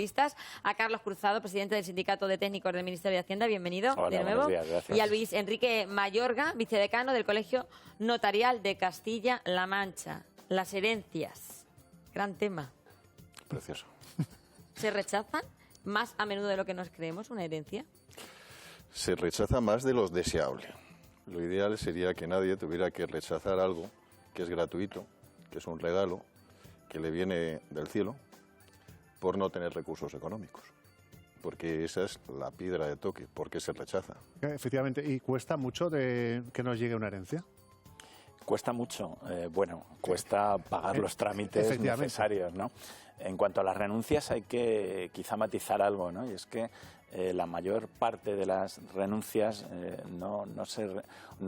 panelistas, a Carlos Cruzado, presidente del Sindicato de Técnicos del Ministerio de Hacienda. Bienvenido. Hola, de nuevo. buenos días, gracias. Y a Luis Enrique Mayorga, vicedecano del Colegio Notarial de Castilla-La Mancha. Las herencias. Gran tema. Precioso. ¿Se rechazan más a menudo de lo que nos creemos una herencia? Se rechaza más de lo deseable. Lo ideal sería que nadie tuviera que rechazar algo que es gratuito, que es un regalo, que le viene del cielo, por no tener recursos económicos. Porque esa es la piedra de toque, ¿por qué se rechaza? Efectivamente, ¿y cuesta mucho de que nos llegue una herencia? Cuesta mucho, cuesta pagar los trámites necesarios, ¿no? En cuanto a las renuncias hay que quizá matizar algo, ¿no? Y es que la mayor parte de las renuncias no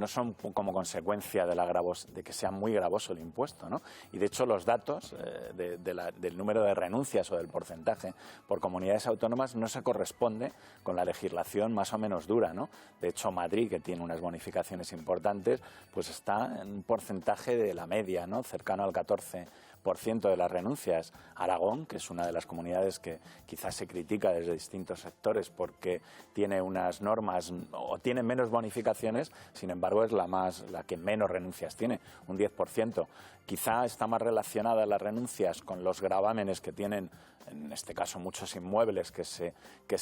son como consecuencia de que sea muy gravoso el impuesto, ¿no? Y de hecho los datos del número de renuncias o del porcentaje por comunidades autónomas no se corresponde con la legislación más o menos dura, ¿no? De hecho Madrid, que tiene unas bonificaciones importantes, pues está en un porcentaje de la media, ¿no? Cercano al 14% de las renuncias. Aragón, que es una de las comunidades que quizás se critica desde distintos sectores porque tiene unas normas o tiene menos bonificaciones, sin embargo es la que menos renuncias tiene, un 10%. Quizá está más relacionada las renuncias con los gravámenes que tienen, en este caso muchos inmuebles que se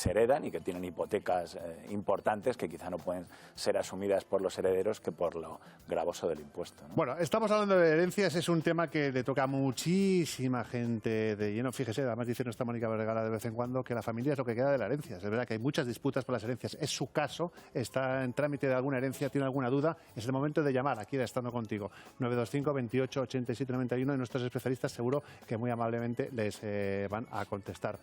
heredan y que tienen hipotecas importantes que quizá no pueden ser asumidas por los herederos que por lo gravoso del impuesto, ¿no? Bueno, estamos hablando de herencias, es un tema que le toca a muchísima gente de lleno. Fíjese, además dice nuestra Mónica Vergara de vez en cuando que la familia es lo que queda de la herencia. Es verdad que hay muchas disputas por las herencias. Es su caso, está en trámite de alguna herencia, tiene alguna duda, es el momento de llamar aquí de Estando Contigo. 925 28 87 91 y nuestros especialistas seguro que muy amablemente les van a contestar.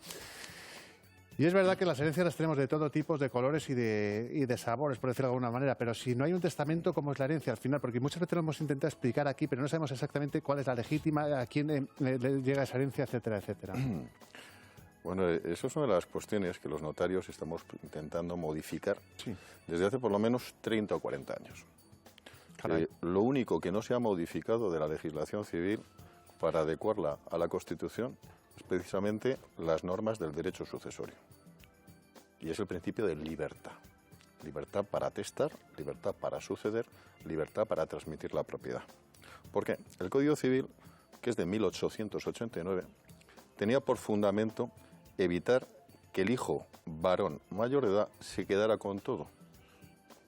Y es verdad que las herencias las tenemos de todo tipo, de colores y de sabores, por decirlo de alguna manera, pero si no hay un testamento, ¿cómo es la herencia al final? Porque muchas veces lo hemos intentado explicar aquí, pero no sabemos exactamente cuál es la legítima, a quién le llega esa herencia, etcétera, etcétera. Bueno, eso es una de las cuestiones que los notarios estamos intentando modificar desde hace por lo menos 30 o 40 años. Lo único que no se ha modificado de la legislación civil para adecuarla a la Constitución es precisamente las normas del derecho sucesorio. Y es el principio de libertad. Libertad para testar, libertad para suceder, libertad para transmitir la propiedad. ¿Por qué? El Código Civil, que es de 1889, tenía por fundamento evitar que el hijo varón mayor de edad se quedara con todo,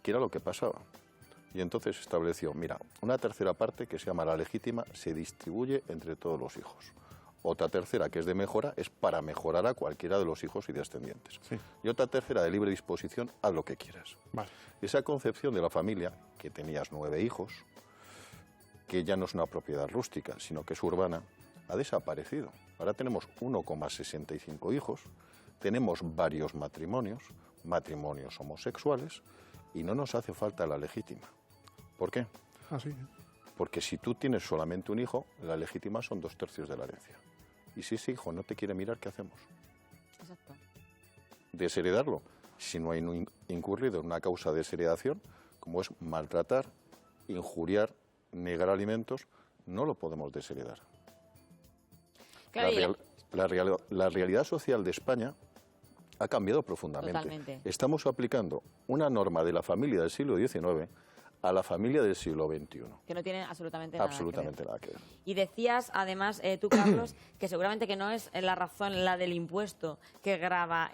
que era lo que pasaba. Y entonces estableció, mira, una tercera parte que se llama la legítima se distribuye entre todos los hijos. Otra tercera, que es de mejora, es para mejorar a cualquiera de los hijos y descendientes. Sí. Y otra tercera, de libre disposición, haz lo que quieras. Vale. Esa concepción de la familia, que tenías 9 hijos, que ya no es una propiedad rústica, sino que es urbana, ha desaparecido. Ahora tenemos 1,65 hijos, tenemos varios matrimonios homosexuales, y no nos hace falta la legítima. ¿Por qué? Porque si tú tienes solamente un hijo, la legítima son 2/3 de la herencia. Y si ese hijo no te quiere mirar, ¿qué hacemos? Exacto. Desheredarlo. Si no hay incurrido en una causa de desheredación, como es maltratar, injuriar, negar alimentos, no lo podemos desheredar. Claro, la realidad social de España ha cambiado profundamente. Totalmente. Estamos aplicando una norma de la familia del siglo XIX a la familia del siglo XXI. Que no tiene absolutamente nada que ver. Y decías, además, tú, Carlos, que seguramente que no es la razón la del impuesto que grava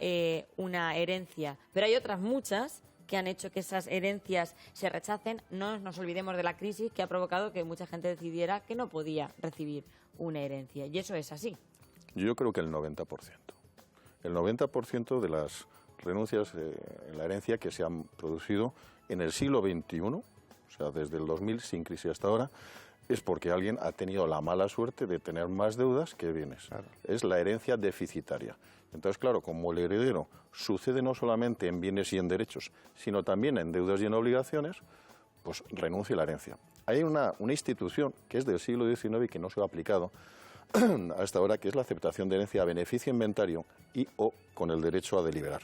una herencia, pero hay otras muchas que han hecho que esas herencias se rechacen. No nos olvidemos de la crisis que ha provocado que mucha gente decidiera que no podía recibir una herencia. Y eso es así. Yo creo que el 90%. El 90% de las renuncias en la herencia que se han producido en el siglo XXI, o sea, desde el 2000 sin crisis hasta ahora, es porque alguien ha tenido la mala suerte de tener más deudas que bienes. Claro. Es la herencia deficitaria. Entonces, claro, como el heredero sucede no solamente en bienes y en derechos, sino también en deudas y en obligaciones, pues renuncia a la herencia. Hay una institución que es del siglo XIX y que no se ha aplicado hasta ahora, que es la aceptación de herencia a beneficio inventario y o con el derecho a deliberar.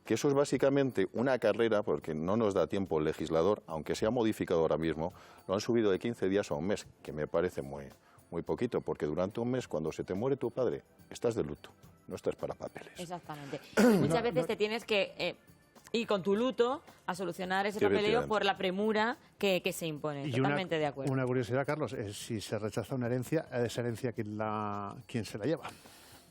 Que eso es básicamente una carrera, porque no nos da tiempo el legislador, aunque se ha modificado ahora mismo, lo han subido de 15 días a un mes, que me parece muy poquito, porque durante un mes, cuando se te muere tu padre, estás de luto. no estás para papeles. Exactamente. Y muchas veces te tienes que ir con tu luto a solucionar ese papeleo por la premura que se impone. Y totalmente de acuerdo. Una curiosidad, Carlos, es si se rechaza una herencia, ¿esa herencia quién se la lleva?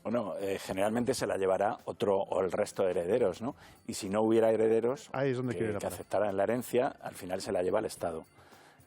Bueno, generalmente se la llevará otro o el resto de herederos, ¿no? Y si no hubiera herederos Ahí es donde que aceptaran la herencia, al final se la lleva el Estado.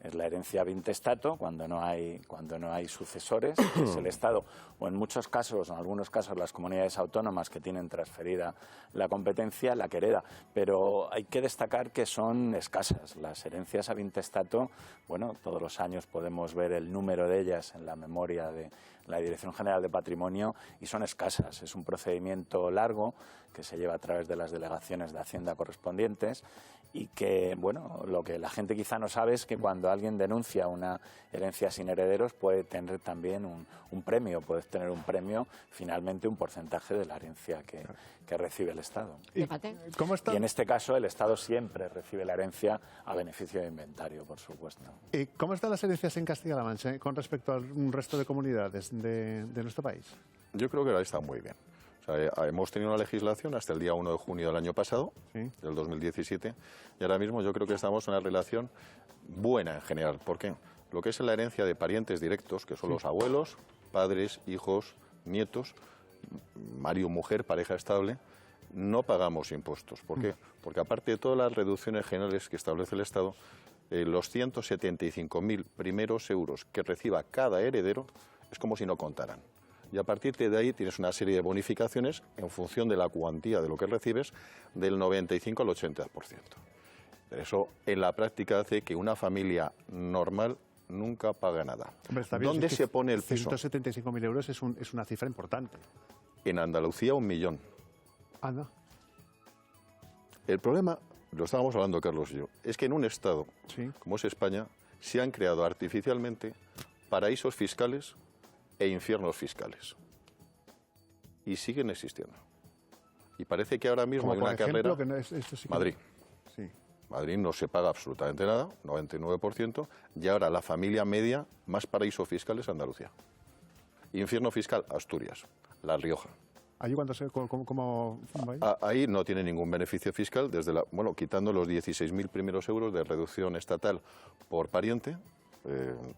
Es la herencia vintestato, cuando no hay sucesores, es el Estado. O en muchos casos, en algunos casos, las comunidades autónomas que tienen transferida la competencia, la que hereda. Pero hay que destacar que son escasas. Las herencias a vintestato, bueno, todos los años podemos ver el número de ellas en la memoria de la Dirección General de Patrimonio y son escasas. Es un procedimiento largo que se lleva a través de las delegaciones de Hacienda correspondientes y que, bueno, lo que la gente quizá no sabe es que cuando alguien denuncia una herencia sin herederos puede tener también un premio, puedes tener un premio, finalmente un porcentaje de la herencia que recibe el Estado. ¿Cómo está? Y en este caso el Estado siempre recibe la herencia a beneficio de inventario, por supuesto. ¿Y cómo están las herencias en Castilla-La Mancha con respecto al resto de comunidades de nuestro país? Yo creo que ahora está muy bien. O sea, hemos tenido una legislación hasta el día 1 de junio del año pasado, del 2017, y ahora mismo yo creo que estamos en una relación buena en general. ¿Por qué? Lo que es la herencia de parientes directos, que son los abuelos, padres, hijos, nietos, marido, mujer, pareja estable, no pagamos impuestos. ¿Por qué? Porque aparte de todas las reducciones generales que establece el Estado, los 175.000 primeros euros que reciba cada heredero es como si no contaran. Y a partir de ahí tienes una serie de bonificaciones en función de la cuantía de lo que recibes, del 95 al 80%. Eso en la práctica hace que una familia normal nunca pague nada. Hombre, está bien, ¿Dónde se pone el piso? 175.000 euros es una cifra importante. En Andalucía 1 millón. Anda. El problema, lo estábamos hablando Carlos y yo, es que en un estado como es España se han creado artificialmente paraísos fiscales e infiernos fiscales. Y siguen existiendo. Y parece que ahora mismo hay una carrera... Que no Madrid. Sí. Madrid no se paga absolutamente nada, 99%, y ahora la familia media más paraíso fiscal es Andalucía. Infierno fiscal, Asturias, La Rioja. ¿Allí cómo Ahí no tiene ningún beneficio fiscal, quitando los 16.000 primeros euros de reducción estatal por pariente,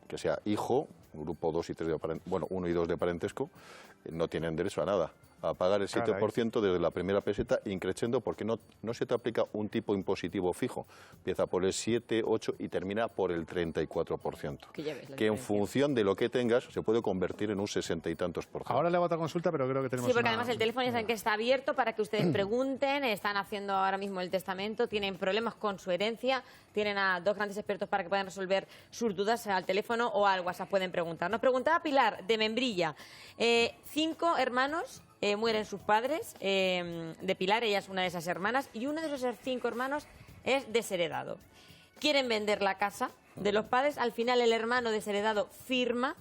que sea hijo, grupo 2 y 3 de 1 y 2 de parentesco, no tienen derecho a nada, a pagar el 7% desde la primera peseta, increciendo, porque no se te aplica un tipo impositivo fijo. Empieza por el 7, 8 y termina por el 34%. Que en función de lo que tengas se puede convertir en un 60 y tantos %. Ahora le hago otra consulta, pero creo que tenemos... Sí, porque además el teléfono ya saben que está abierto para que ustedes pregunten, están haciendo ahora mismo el testamento, tienen problemas con su herencia, tienen a 2 grandes expertos para que puedan resolver sus dudas al teléfono o al WhatsApp, pueden preguntar. Nos preguntaba Pilar, de Membrilla, 5 hermanos... mueren sus padres, de Pilar, ella es una de esas hermanas, y uno de esos 5 hermanos es desheredado. Quieren vender la casa de los padres, al final el hermano desheredado firma,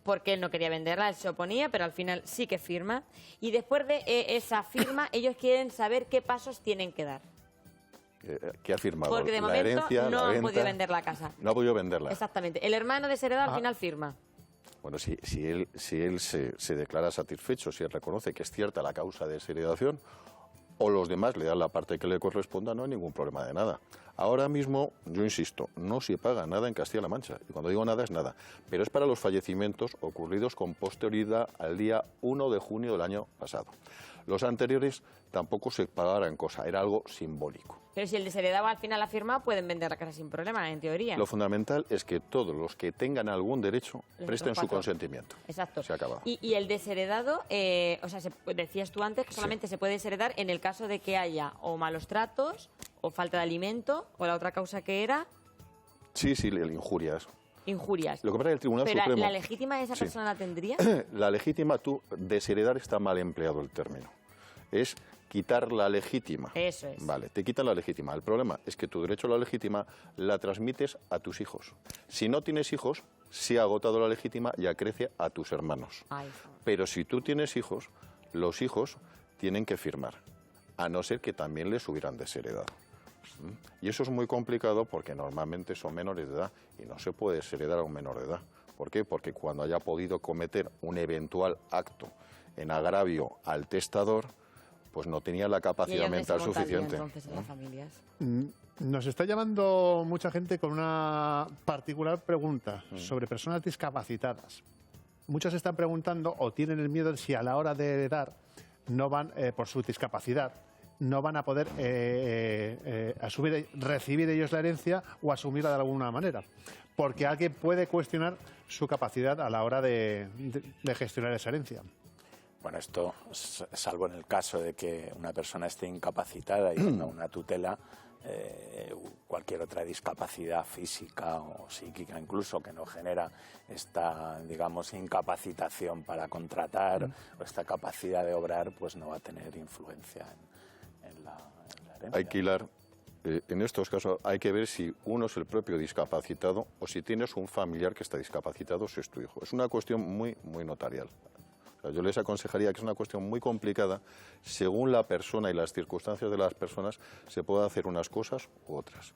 porque él no quería venderla, él se oponía, pero al final sí que firma, y después de esa firma ellos quieren saber qué pasos tienen que dar. ¿Qué ha firmado? Porque de momento herencia, no han podido vender la casa. No ha podido venderla. Exactamente. El hermano desheredado al final firma. Bueno, si él se declara satisfecho, si él reconoce que es cierta la causa de desheredación, o los demás le dan la parte que le corresponda, no hay ningún problema de nada. Ahora mismo, yo insisto, no se paga nada en Castilla-La Mancha. Y cuando digo nada es nada. Pero es para los fallecimientos ocurridos con posterioridad al día 1 de junio del año pasado. Los anteriores tampoco se pagaran cosa, era algo simbólico. Pero si el desheredado al final ha firmado, pueden vender la casa sin problema, en teoría. Lo fundamental es que todos los que tengan algún derecho presten su consentimiento. Exacto. Se ha acabado. Y el desheredado, decías tú antes que solamente se puede desheredar en el caso de que haya o malos tratos, o falta de alimento, o la otra causa que era... Sí, injurias. Injurias. Lo que pasa es que el Tribunal Supremo... ¿Pero la legítima esa persona la tendría? La legítima, desheredar está mal empleado el término. Es quitar la legítima. Eso es. Vale, te quitan la legítima. El problema es que tu derecho a la legítima la transmites a tus hijos. Si no tienes hijos, se ha agotado la legítima y acrece a tus hermanos. Pero si tú tienes hijos, los hijos tienen que firmar, a no ser que también les hubieran desheredado. Y eso es muy complicado porque normalmente son menores de edad y no se puede desheredar a un menor de edad. ¿Por qué? Porque cuando haya podido cometer un eventual acto en agravio al testador, pues no tenía la capacidad mental suficiente. Entonces, en las familias. Nos está llamando mucha gente con una particular pregunta sobre personas discapacitadas. Muchos están preguntando o tienen el miedo de si a la hora de heredar no van, por su discapacidad, no van a poder recibir ellos la herencia o asumirla de alguna manera. Porque alguien puede cuestionar su capacidad a la hora de gestionar esa herencia. Bueno, esto, salvo en el caso de que una persona esté incapacitada y tenga una tutela, cualquier otra discapacidad física o psíquica incluso que no genera esta, digamos, incapacitación para contratar o esta capacidad de obrar, pues no va a tener influencia en la herencia. Hay que hilar. En estos casos hay que ver si uno es el propio discapacitado o si tienes un familiar que está discapacitado, si es tu hijo. Es una cuestión muy notarial. O sea, yo les aconsejaría que es una cuestión muy complicada. Según la persona y las circunstancias de las personas, se pueden hacer unas cosas u otras.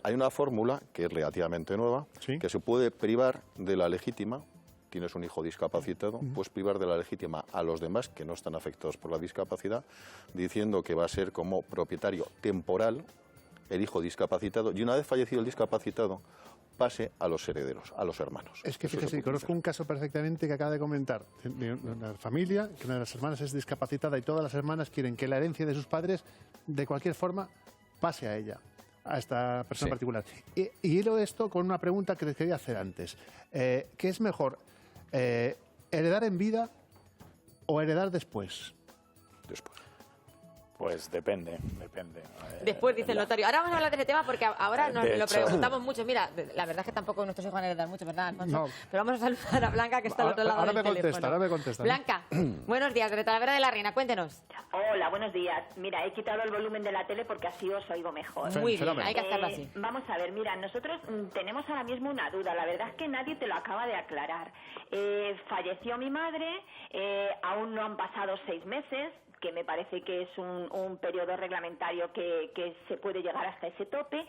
Hay una fórmula que es relativamente nueva, ¿sí?, que se puede privar de la legítima. Tienes un hijo discapacitado, puedes privar de la legítima a los demás que no están afectados por la discapacidad, diciendo que va a ser como propietario temporal el hijo discapacitado, y una vez fallecido el discapacitado, pase a los herederos, a los hermanos. Es que fíjese, conozco un caso perfectamente que acaba de comentar, de una familia, que una de las hermanas es discapacitada y todas las hermanas quieren que la herencia de sus padres, de cualquier forma, pase a ella, a esta persona particular. Y hilo esto con una pregunta que les quería hacer antes. ¿Qué es mejor, heredar en vida o heredar después? Después. Pues depende. Después dice el notario. Ahora vamos a hablar de ese tema porque ahora nos lo preguntamos mucho. Mira, la verdad es que tampoco nuestros hijos van a heredar mucho, ¿verdad, Alfonso? No. Pero vamos a saludar a Blanca, que está al otro lado del teléfono. Ahora me contesta. Blanca, buenos días, de Talavera de la Reina, cuéntenos. Hola, buenos días. Mira, he quitado el volumen de la tele porque así os oigo mejor. Muy bien, hay que hacerlo así. Vamos a ver, mira, nosotros tenemos ahora mismo una duda. La verdad es que nadie te lo acaba de aclarar. Falleció mi madre, aún no han pasado 6 meses, que me parece que es un periodo reglamentario que se puede llegar hasta ese tope,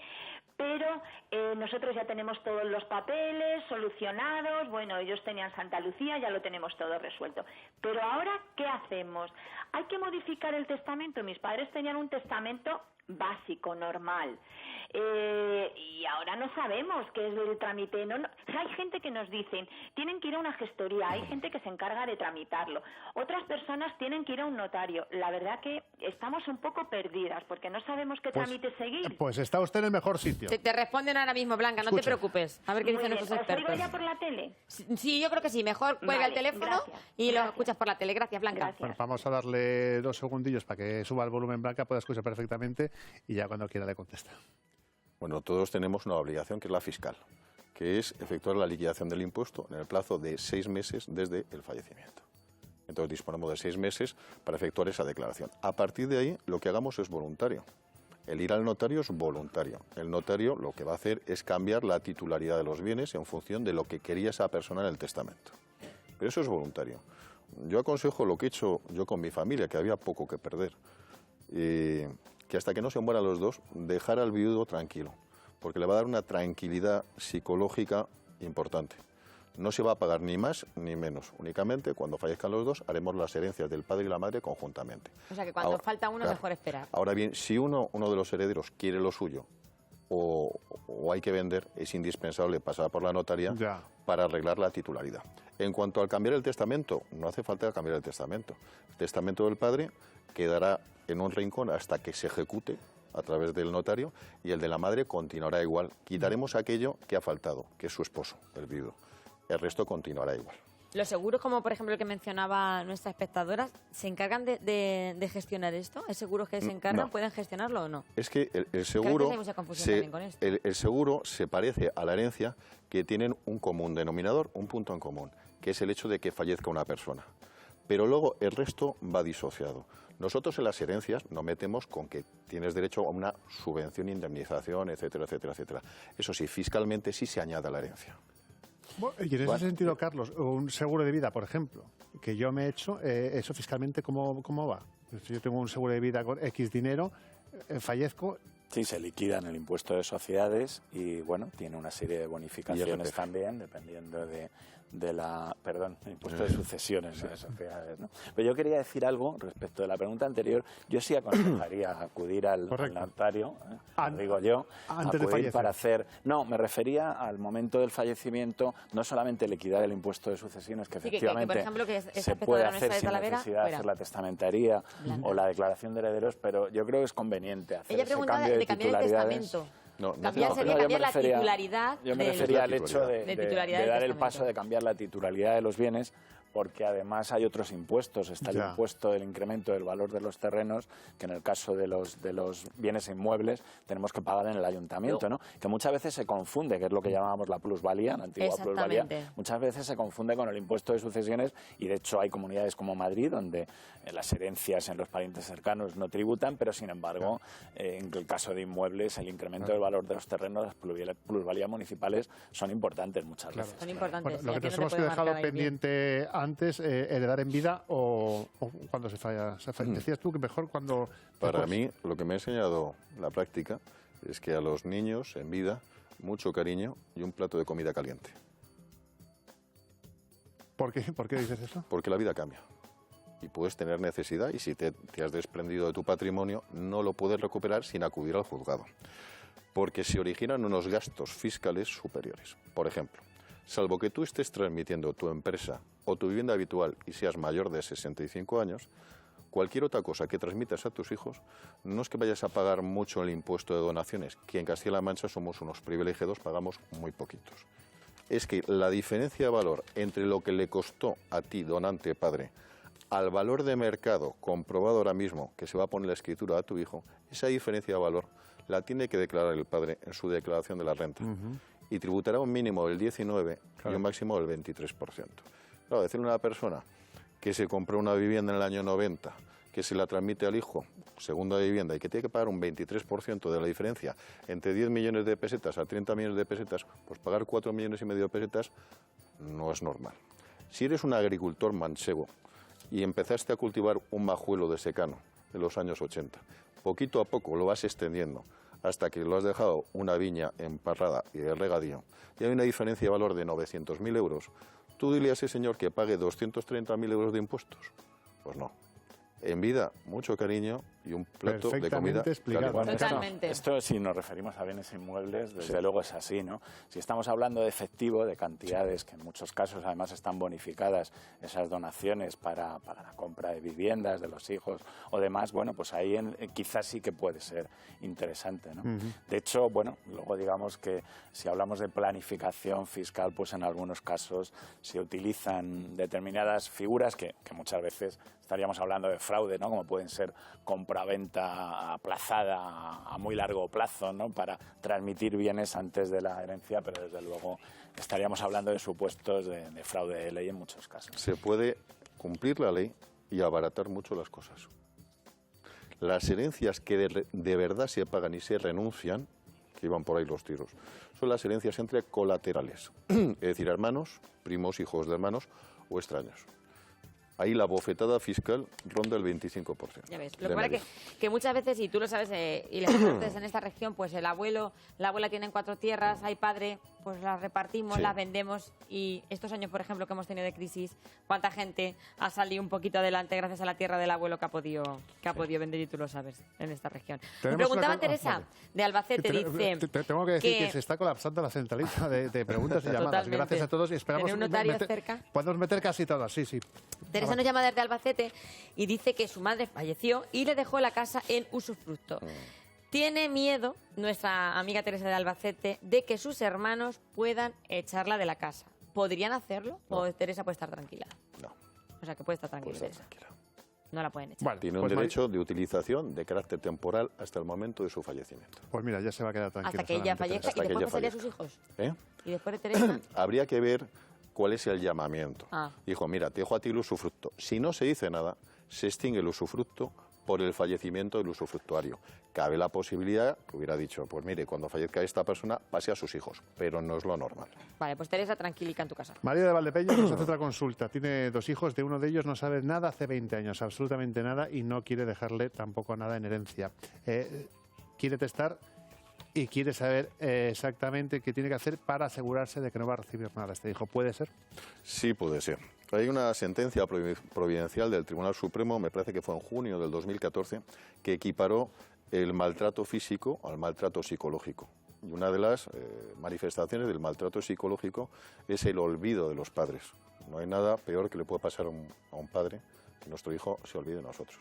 pero nosotros ya tenemos todos los papeles solucionados, bueno, ellos tenían Santa Lucía, ya lo tenemos todo resuelto. Pero ahora, ¿qué hacemos? Hay que modificar el testamento. Mis padres tenían un testamento básico, normal. Y ahora no sabemos qué es el trámite. No, hay gente que nos dicen, tienen que ir a una gestoría, hay gente que se encarga de tramitarlo. Otras personas tienen que ir a un notario. La verdad que estamos un poco perdidas porque no sabemos qué trámite seguir. Pues está usted en el mejor sitio. Te responden ahora mismo, Blanca, no te preocupes. A ver qué dicen nuestros expertos. ¿Os oigo ya por la tele? Sí, yo creo que sí. Mejor cuelga el teléfono y lo escuchas por la tele. Gracias, Blanca. Gracias. Bueno, vamos a darle 2 segundillos para que suba el volumen, Blanca, pueda escuchar perfectamente y ya cuando quiera le contesta. Bueno, todos tenemos una obligación que es la fiscal, que es efectuar la liquidación del impuesto en el plazo de 6 meses desde el fallecimiento. Entonces disponemos de 6 meses para efectuar esa declaración. A partir de ahí, lo que hagamos es voluntario. El ir al notario es voluntario. El notario lo que va a hacer es cambiar la titularidad de los bienes en función de lo que quería esa persona en el testamento. Pero eso es voluntario. Yo aconsejo lo que he hecho yo con mi familia, que había poco que perder. Que hasta que no se mueran los dos, dejar al viudo tranquilo, porque le va a dar una tranquilidad psicológica importante. No se va a pagar ni más ni menos, únicamente cuando fallezcan los dos haremos las herencias del padre y la madre conjuntamente. O sea que cuando falta uno, claro, mejor esperar. Ahora bien, si uno de los herederos quiere lo suyo o hay que vender, es indispensable pasar por la notaría para arreglar la titularidad. En cuanto al cambiar el testamento, no hace falta cambiar el testamento. El testamento del padre quedará en un rincón hasta que se ejecute a través del notario y el de la madre continuará igual. Quitaremos aquello que ha faltado, que es su esposo, el viudo. El resto continuará igual. ¿Los seguros, como por ejemplo el que mencionaba nuestra espectadora, se encargan de gestionar esto? ¿Hay seguros que se encargan? No. ¿Pueden gestionarlo o no? Es que el seguro, hay mucha confusión también con esto. El seguro se parece a la herencia, que tienen un común denominador, un punto en común, que es el hecho de que fallezca una persona. Pero luego el resto va disociado. Nosotros en las herencias nos metemos con que tienes derecho a una subvención, indemnización, etcétera, etcétera, etcétera. Eso sí, fiscalmente sí se añade a la herencia. Y en ese sentido, Carlos, un seguro de vida, por ejemplo, que yo me he hecho, ¿eso fiscalmente cómo va? Si yo tengo un seguro de vida con X dinero, fallezco... Sí, se liquida en el impuesto de sociedades y, bueno, tiene una serie de bonificaciones también, dependiendo impuesto de sucesiones, sociedades, ¿no? Pero yo quería decir algo respecto de la pregunta anterior. Yo sí aconsejaría acudir al notario, digo yo, acudir para hacer... No, me refería al momento del fallecimiento, no solamente liquidar el impuesto de sucesiones, que efectivamente por ejemplo, que se puede hacer sin necesidad de hacer la testamentaría o la declaración de herederos, pero yo creo que es conveniente hacer ese cambio de titularidades. Cambiar la titularidad. Yo me refería al hecho de dar el paso de cambiar la titularidad de los bienes, porque además hay otros impuestos. Está el impuesto del incremento del valor de los terrenos, que en el caso de los bienes inmuebles tenemos que pagar en el ayuntamiento, ¿no? Que muchas veces se confunde, que es lo que llamábamos la plusvalía, la antigua plusvalía. Muchas veces se confunde con el impuesto de sucesiones y de hecho hay comunidades como Madrid donde las herencias en los parientes cercanos no tributan, pero sin embargo en el caso de inmuebles el incremento del valor de los terrenos, las plusvalías municipales son importantes muchas veces. Son importantes. Bueno, lo que nos hemos dejado pendiente antes, heredar en vida o cuando se falla. Decías tú que mejor cuando... Para mí, lo que me ha enseñado la práctica es que a los niños en vida, mucho cariño y un plato de comida caliente. ¿Por qué? ¿Por qué dices eso? Porque la vida cambia. Y puedes tener necesidad y si te has desprendido de tu patrimonio, no lo puedes recuperar sin acudir al juzgado. Porque se originan unos gastos fiscales superiores. Por ejemplo, salvo que tú estés transmitiendo tu empresa o tu vivienda habitual y seas mayor de 65 años, cualquier otra cosa que transmitas a tus hijos, no es que vayas a pagar mucho el impuesto de donaciones, que en Castilla-La Mancha somos unos privilegiados, pagamos muy poquitos. Es que la diferencia de valor entre lo que le costó a ti, donante padre, al valor de mercado comprobado ahora mismo, que se va a poner la escritura a tu hijo, esa diferencia de valor la tiene que declarar el padre en su declaración de la renta. Y tributará un mínimo del 19% y un máximo del 23%. Claro, decirle a una persona que se compró una vivienda en el año 90, que se la transmite al hijo, segunda vivienda, y que tiene que pagar un 23% de la diferencia entre 10 millones de pesetas a 30 millones de pesetas, pues pagar 4,5 millones de pesetas no es normal. Si eres un agricultor manchego y empezaste a cultivar un majuelo de secano en los años 80, poquito a poco lo vas extendiendo hasta que lo has dejado una viña emparrada y de regadío, y hay una diferencia de valor de 900.000 euros, ¿tú dile a ese señor que pague 230.000 euros de impuestos? Pues no. En vida, mucho cariño y un plato de comida explicado. Bueno, esto si nos referimos a bienes inmuebles, desde luego es así, ¿no? Si estamos hablando de efectivo, de cantidades que en muchos casos además están bonificadas, esas donaciones para la compra de viviendas de los hijos o demás, bueno, pues ahí quizás sí que puede ser interesante, ¿no? De hecho, bueno, luego digamos que si hablamos de planificación fiscal, pues en algunos casos se utilizan determinadas figuras que muchas veces estaríamos hablando de fraude, ¿no? Como pueden ser compraventa aplazada a muy largo plazo, ¿no? Para transmitir bienes antes de la herencia, pero desde luego estaríamos hablando de supuestos de fraude de ley en muchos casos. Se puede cumplir la ley y abaratar mucho las cosas. Las herencias que de verdad se pagan y se renuncian, que iban por ahí los tiros, son las herencias entre colaterales, es decir, hermanos, primos, hijos de hermanos o extraños. Ahí la bofetada fiscal ronda el 25%. Ya ves. Lo que pasa es que muchas veces, y tú lo sabes, y las partes en esta región, pues el abuelo, la abuela tienen 4 tierras, hay padre, pues las repartimos, las vendemos, y estos años, por ejemplo, que hemos tenido de crisis, ¿cuánta gente ha salido un poquito adelante gracias a la tierra del abuelo que ha podido vender, y tú lo sabes, en esta región? Me preguntaba Teresa, de Albacete, dice... Tengo que decir que se está colapsando la centralita de preguntas y llamadas. Totalmente. Gracias a todos y esperamos... ¿Tener un notario cerca? Podemos meter casi todas, sí. Teresa nos llama desde Albacete y dice que su madre falleció y le dejó la casa en usufructo. Tiene miedo, nuestra amiga Teresa de Albacete, de que sus hermanos puedan echarla de la casa. ¿Podrían hacerlo? No. ¿O Teresa puede estar tranquila? No. O sea, que puede estar tranquila. Puede estar tranquila. No la pueden echar. Bueno, tiene un derecho de utilización de carácter temporal hasta el momento de su fallecimiento. Pues mira, ya se va a quedar tranquila. Hasta que ella fallezca. ¿Y después qué serían sus hijos? ¿Y después de Teresa? Habría que ver cuál es el llamamiento. Dijo, mira, te dejo a ti el usufructo. Si no se dice nada, se extingue el usufructo por el fallecimiento del usufructuario. Cabe la posibilidad que hubiera dicho, pues mire, cuando fallezca esta persona, pase a sus hijos, pero no es lo normal. Vale, pues Teresa, tranquilica en tu casa. María de Valdepeñas nos hace otra consulta. Tiene 2 hijos, de uno de ellos no sabe nada hace 20 años, absolutamente nada, y no quiere dejarle tampoco nada en herencia. Quiere testar y quiere saber exactamente qué tiene que hacer para asegurarse de que no va a recibir nada este hijo. ¿Puede ser? Sí, puede ser. Hay una sentencia providencial del Tribunal Supremo, me parece que fue en junio del 2014, que equiparó el maltrato físico al maltrato psicológico. Y una de las manifestaciones del maltrato psicológico es el olvido de los padres. No hay nada peor que le puede pasar a un padre que nuestro hijo se olvide de nosotros.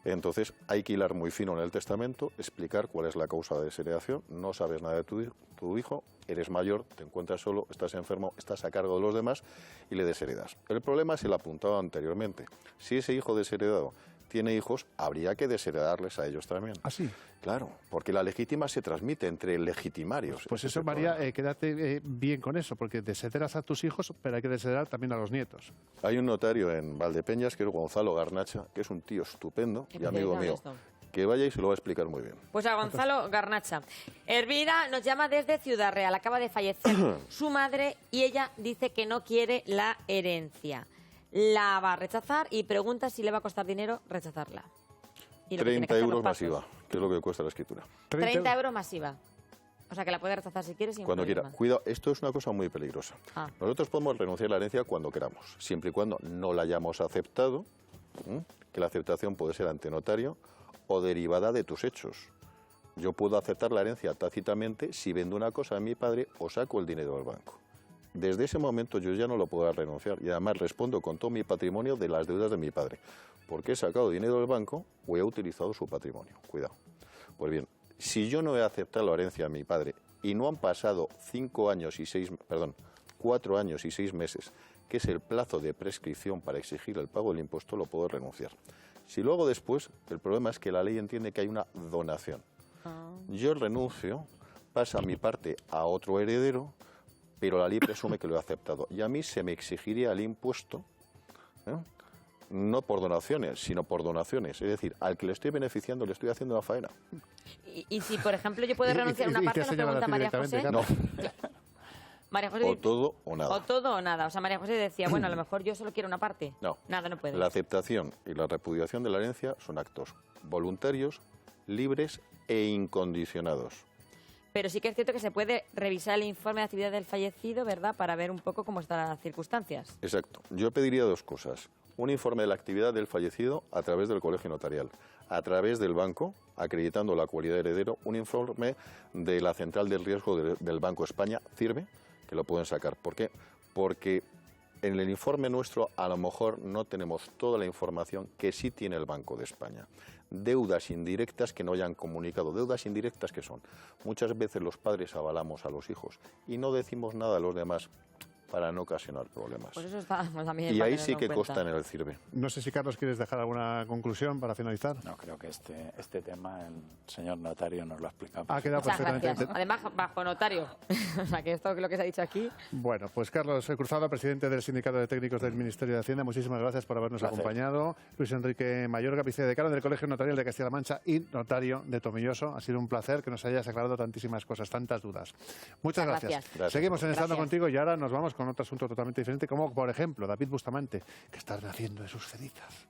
Entonces hay que hilar muy fino en el testamento, explicar cuál es la causa de desheredación, no sabes nada de tu hijo, eres mayor, te encuentras solo, estás enfermo, estás a cargo de los demás y le desheredas. El problema es el apuntado anteriormente. Si ese hijo desheredado tiene hijos, habría que desheredarles a ellos también. ¿Ah, sí? Claro, porque la legítima se transmite entre legitimarios. Pues eso, María, quédate bien con eso, porque desheredas a tus hijos, pero hay que desheredar también a los nietos. Hay un notario en Valdepeñas, que es Gonzalo Garnacha, que es un tío estupendo y amigo mío. Que vaya y se lo va a explicar muy bien. Pues a Gonzalo Garnacha. Elvira nos llama desde Ciudad Real. Acaba de fallecer su madre y ella dice que no quiere la herencia. La va a rechazar y pregunta si le va a costar dinero rechazarla. Y 30 euros masiva, que es lo que cuesta la escritura. 30 euros masiva. O sea, que la puede rechazar si quiere sin cuando problema. Quiera. Cuidado, esto es una cosa muy peligrosa. Nosotros podemos renunciar a la herencia cuando queramos, siempre y cuando no la hayamos aceptado, que la aceptación puede ser ante notario o derivada de tus hechos. Yo puedo aceptar la herencia tácitamente si vendo una cosa a mi padre o saco el dinero del banco. Desde ese momento yo ya no lo puedo renunciar y además respondo con todo mi patrimonio de las deudas de mi padre, porque he sacado dinero del banco o he utilizado su patrimonio. Cuidado. Pues bien, si yo no he aceptado la herencia a mi padre y no han pasado 4 años y 6 meses, que es el plazo de prescripción para exigir el pago del impuesto, lo puedo renunciar. Si lo hago después, el problema es que la ley entiende que hay una donación. Yo renuncio, pasa mi parte a otro heredero, pero la ley presume que lo he aceptado. Y a mí se me exigiría el impuesto, no por donaciones, sino por donaciones. Es decir, al que le estoy beneficiando le estoy haciendo la faena. Y si, por ejemplo, yo puedo renunciar a una parte, nos pregunta María José. No. María José, o todo o nada. O todo o nada. O sea, María José decía, bueno, a lo mejor yo solo quiero una parte. No. Nada, no puede. La aceptación y la repudiación de la herencia son actos voluntarios, libres e incondicionados. Pero sí que es cierto que se puede revisar el informe de actividad del fallecido, ¿verdad?, para ver un poco cómo están las circunstancias. Exacto. Yo pediría 2 cosas. Un informe de la actividad del fallecido a través del colegio notarial, a través del banco, acreditando la cualidad de heredero, un informe de la central del riesgo del Banco España, sirve, que lo pueden sacar. ¿Por qué? Porque en el informe nuestro a lo mejor no tenemos toda la información que sí tiene el Banco de España. Deudas indirectas que no hayan comunicado. Deudas indirectas que son. Muchas veces los padres avalamos a los hijos y no decimos nada a los demás para no ocasionar problemas. Pues eso está también. Y ahí sí que consta en el CIRBE. No sé si, Carlos, quieres dejar alguna conclusión para finalizar. No, creo que este tema el señor notario nos lo ha explicado. Ha quedado Muchas perfectamente. gracias. Además, bajo notario. O sea, que esto es lo que se ha dicho aquí. Bueno, pues Carlos Cruzado, presidente del Sindicato de Técnicos del Ministerio de Hacienda, muchísimas gracias por habernos acompañado. Luis Enrique Mayorga, vicedecano del Colegio Notarial de Castilla-La Mancha y notario de Tomilloso. Ha sido un placer que nos hayas aclarado tantísimas cosas, tantas dudas. Muchas gracias. Seguimos en Estando Contigo y ahora nos vamos con otro asunto totalmente diferente, como por ejemplo David Bustamante, que está renaciendo de sus cenizas.